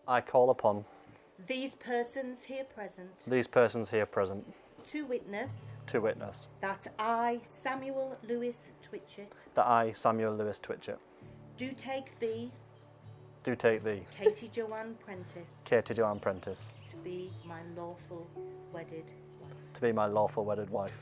I call upon these persons here present to witness that I, Samuel Lewis Twitchett, do take thee, Katie Joanne Prentice, to be my lawful wedded wife.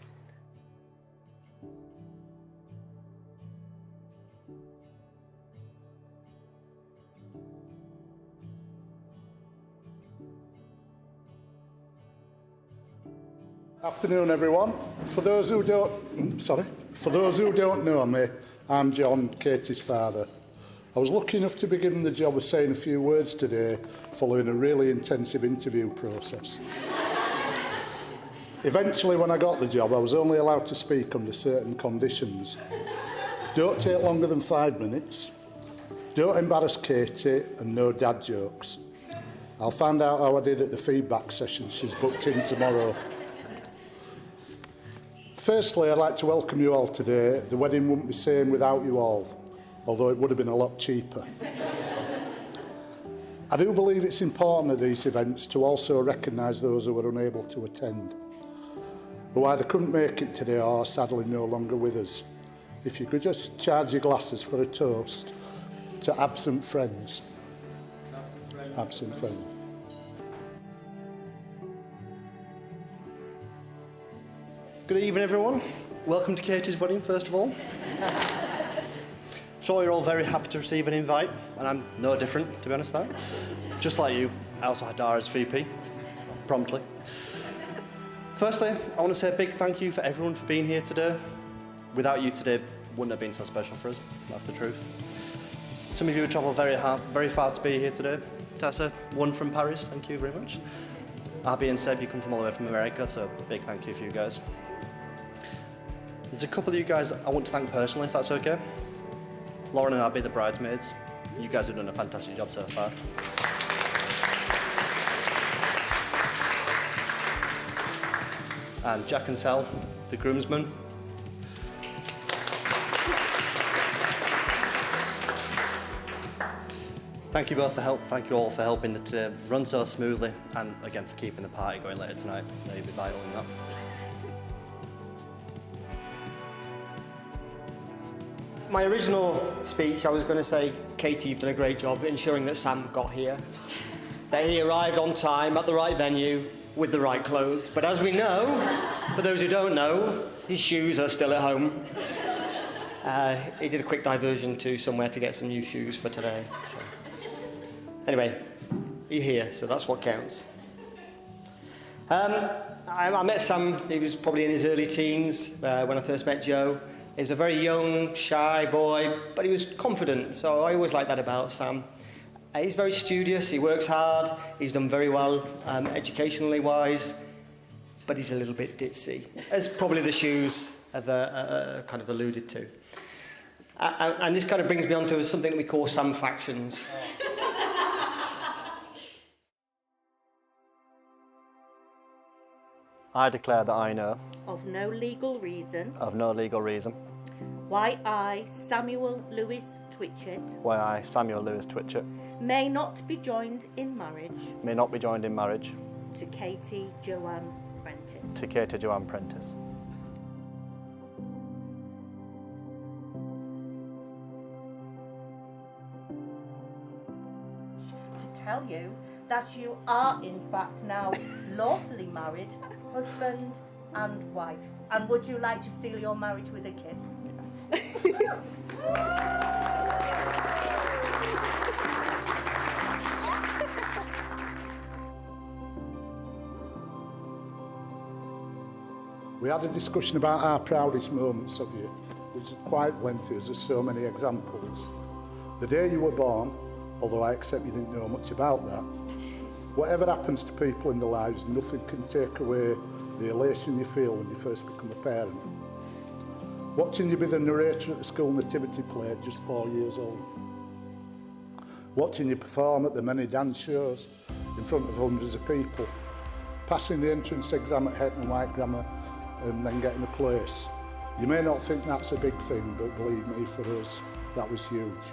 Afternoon, everyone. For those who don't know me, I'm John, Katie's father. I was lucky enough to be given the job of saying a few words today following a really intensive interview process. Eventually, when I got the job, I was only allowed to speak under certain conditions. Don't take longer than 5 minutes. Don't embarrass Katie, and no dad jokes. I'll find out how I did at the feedback session she's booked in tomorrow. Firstly, I'd like to welcome you all today. The wedding wouldn't be same without you all, although it would have been a lot cheaper. I do believe it's important at these events to also recognise those who were unable to attend, who either couldn't make it today or are sadly no longer with us. If you could just charge your glasses for a toast to absent friends. Absent friends. Good evening, everyone. Welcome to Katie's wedding, first of all. Sure, you're all very happy to receive an invite, and I'm no different, to be honest now. Just like you, I also had Dara as VP, promptly. Firstly, I want to say a big thank you for everyone for being here today. Without you today, wouldn't have been so special for us, that's the truth. Some of you have travelled very far to be here today. Tessa, one from Paris, thank you very much. Abby and Seb, you come from all the way from America, so a big thank you for you guys. There's a couple of you guys I want to thank personally, if that's okay. Lauren and Abby, the bridesmaids. You guys have done a fantastic job so far. And Jack and Tel, the groomsmen. Thank you both for help. Thank you all for helping it run so smoothly, and again for keeping the party going later tonight. You'll be vital in that. My original speech, I was going to say, Katie, you've done a great job ensuring that Sam got here, that he arrived on time at the right venue with the right clothes. But as we know, for those who don't know, his shoes are still at home. He did a quick diversion to somewhere to get some new shoes for today. So. Anyway, you're here, so that's what counts. I met Sam, he was probably in his early teens when I first met Joe. He was a very young, shy boy, but he was confident, so I always liked that about Sam. He's very studious, he works hard, he's done very well educationally wise, but he's a little bit ditzy, as probably the shoes have kind of alluded to. And this kind of brings me on to something that we call Sam factions. I declare that I know Of no legal reason why I, Samuel Lewis Twitchett, may not be joined in marriage to Katie Joanne Prentice. To tell you that you are in fact now lawfully married, husband and wife. And would you like to seal your marriage with a kiss? Yes. We had a discussion about our proudest moments of you, which is quite lengthy, as there's so many examples. The day you were born, although I accept you didn't know much about that, whatever happens to people in their lives, nothing can take away the elation you feel when you first become a parent. Watching you be the narrator at the school nativity play at just 4 years old. Watching you perform at the many dance shows in front of hundreds of people. Passing the entrance exam at Hetton White Grammar and then getting a place. You may not think that's a big thing, but believe me, for us, that was huge.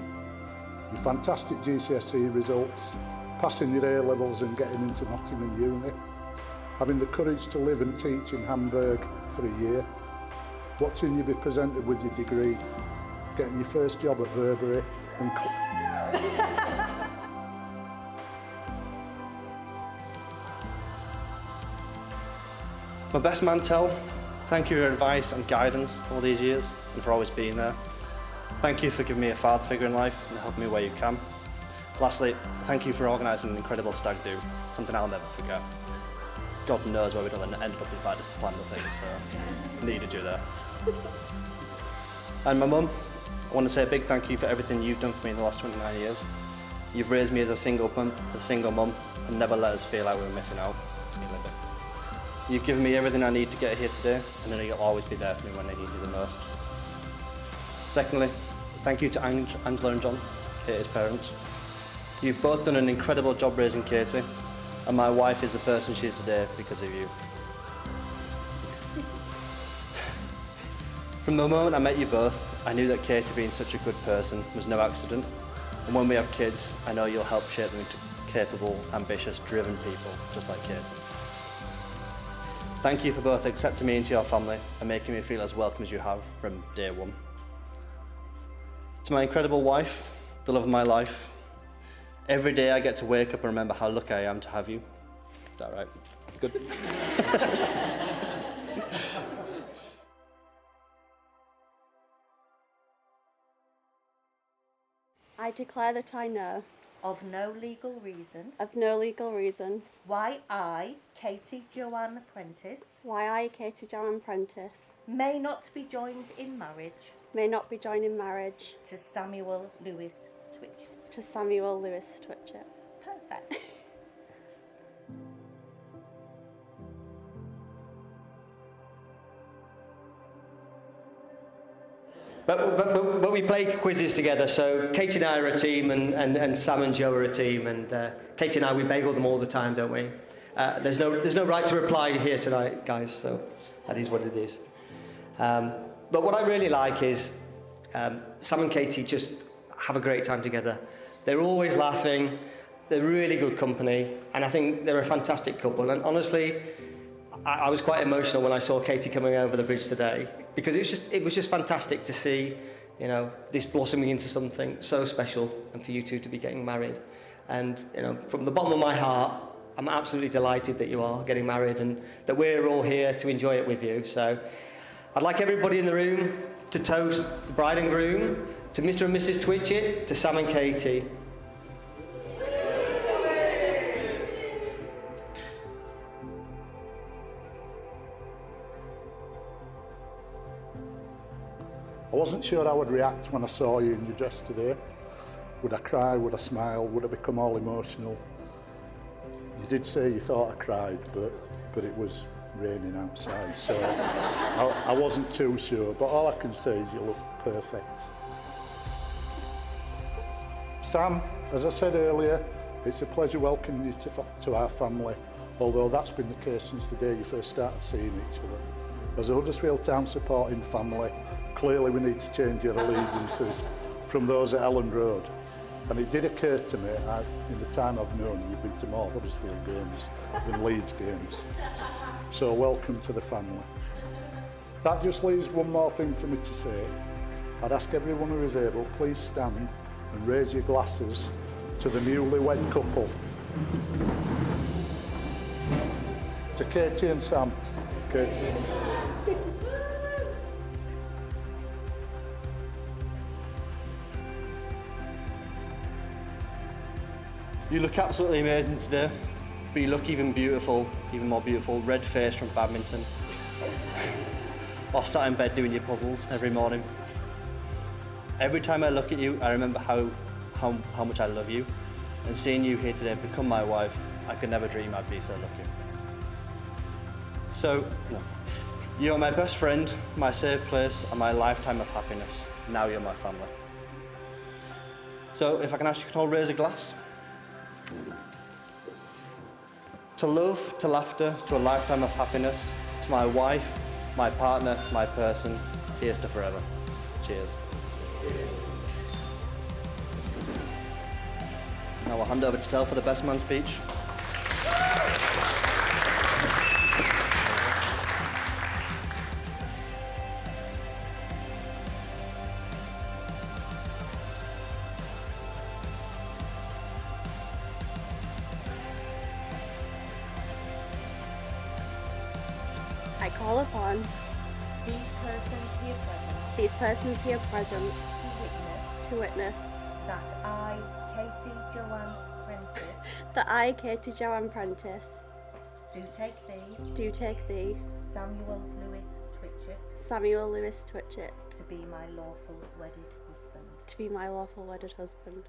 Your fantastic GCSE results, passing your A-levels and getting into Nottingham Uni, having the courage to live and teach in Hamburg for a year, watching you be presented with your degree, getting your first job at Burberry and My best man, Tel, thank you for your advice and guidance all these years and for always being there. Thank you for giving me a father figure in life and helping me where you can. Lastly, thank you for organising an incredible stag do, something I'll never forget. God knows where we'd have ended up if I just planned the thing, so needed you there. And my mum, I want to say a big thank you for everything you've done for me in the last 29 years. You've raised me as a single mum, and never let us feel like we were missing out. You've given me everything I need to get here today, and then you'll always be there for me when I need you the most. Secondly, thank you to Angela and John, Katie's parents. You've both done an incredible job raising Katie, and my wife is the person she is today because of you. From the moment I met you both, I knew that Katie being such a good person was no accident, and when we have kids, I know you'll help shape them into capable, ambitious, driven people, just like Katie. Thank you for both accepting me into your family and making me feel as welcome as you have from day one. To my incredible wife, the love of my life, every day I get to wake up and remember how lucky I am to have you. Is that right? Good. I declare that I know, of no legal reason, of no legal reason, why I, Katie Joanne Prentice, why I, Katie Joanne Prentice, may not be joined in marriage may not be joined in marriage to Samuel Lewis Twitchett. to Samuel Lewis Twitchett. Perfect. But we play quizzes together, so Katie and I are a team, and Sam and Joe are a team, and Katie and I, we bagel them all the time, don't we? There's no right to reply here tonight, guys, so that is what it is. But what I really like is Sam and Katie just have a great time together. They're always laughing, they're really good company, and I think they're a fantastic couple. And honestly, I was quite emotional when I saw Katie coming over the bridge today, because it was just fantastic to see, you know, this blossoming into something so special, and for you two to be getting married. And you know, from the bottom of my heart, I'm absolutely delighted that you are getting married and that we're all here to enjoy it with you. So I'd like everybody in the room to toast the bride and groom, to Mr. and Mrs. Twitchett, to Sam and Katie. I wasn't sure how I'd react when I saw you in your dress today. Would I cry, would I smile, would I become all emotional? You did say you thought I cried, but it was raining outside, so I wasn't too sure, but all I can say is you look perfect. Sam, as I said earlier, it's a pleasure welcoming you to our family, although that's been the case since the day you first started seeing each other. As a Huddersfield Town supporting family, clearly we need to change your allegiances from those at Elland Road. And it did occur to me, in the time I've known you, you've been to more Huddersfield games than Leeds games. So welcome to the family. That just leaves one more thing for me to say. I'd ask everyone who is able, please stand and raise your glasses to the newlywed couple. To Katie and Sam. Katie and Sam. You look absolutely amazing today, but you look even more beautiful, red-faced from badminton. Or sat in bed doing your puzzles every morning. Every time I look at you, I remember how much I love you. And seeing you here today become my wife, I could never dream I'd be so lucky. So, no. You're my best friend, my safe place, and my lifetime of happiness. Now you're my family. So, if I can ask you to all raise a glass. To love, to laughter, to a lifetime of happiness, to my wife, my partner, my person, here's to forever. Cheers. Now I'll hand over to Tel for the best man speech. I call upon these persons here present to witness that I, Katie Joanne Prentice, that I, Katie Joanne Prentice, do take thee, Samuel Lewis Twitchett, to be my lawful wedded husband. to be my lawful wedded husband.